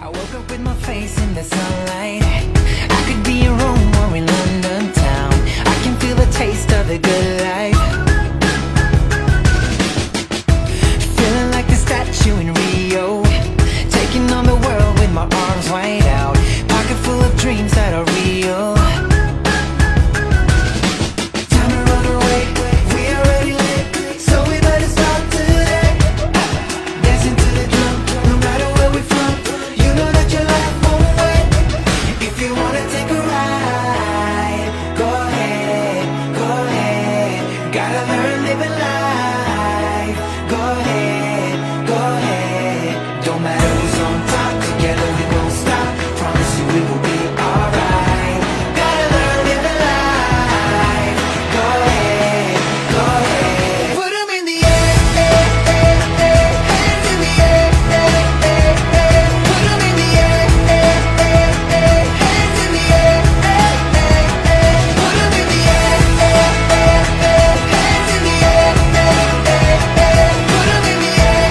I woke up with my face in the sunlight. I could be in Rome or in London town. I can feel the taste of the good life. Feeling like the statue in Rio, taking on the world with my arms wide out. Pocket full of dreams that are real. Time to run away, we already late, so we better start today. Dancing to the drum, no matter where we're from. You know that your life won't wait. If you wanna take a ride, go ahead, go ahead. Gotta learn living life. Go ahead, go ahead. Don't matter who's on top, together we won't stop. Promise you we will be alright. Gotta learn living life. Go ahead, go ahead. Put 'em in the air, hands in the air, Put 'em in the air, hands in the air, Put 'em in the air, hands in the air, Put 'em in the air,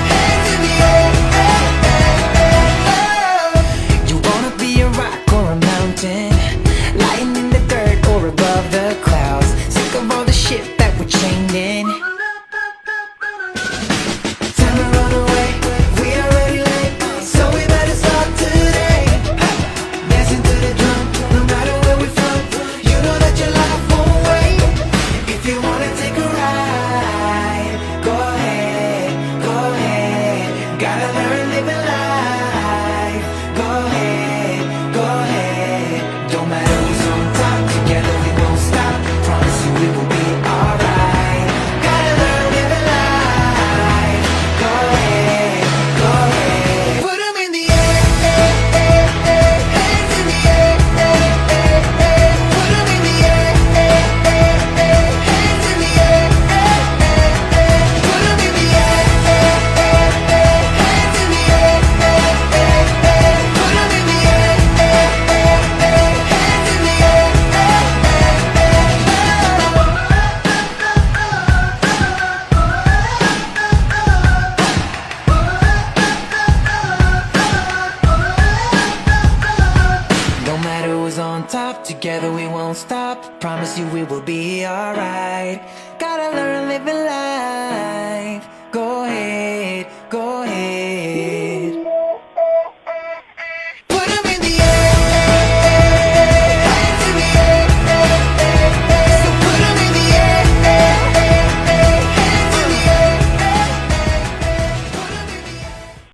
hands in the air. You wanna be a rock or a mountain, lying in the dirt or above the clouds. Sick of all the shit that we're chained in. Time to run away, we already late, so we better start today. Dancing to the drum, no matter where we're from. You know that your life won't wait. If you wanna take a ride, go ahead, go ahead. Gotta learn living life. Go ahead, go ahead. Don't matter who's on top, together we won't stop. Promise you we will be alright. Gotta learn living life. Go ahead, go ahead. Put 'em in the air, hands in the air, Put 'em in the air, hands in the air, Put 'em in the air, hands in the air, Put 'em in the air, hands in the air. No matter who's on top, together we won't stop. Promise you we will be alright. Gotta learn living life. Go ahead,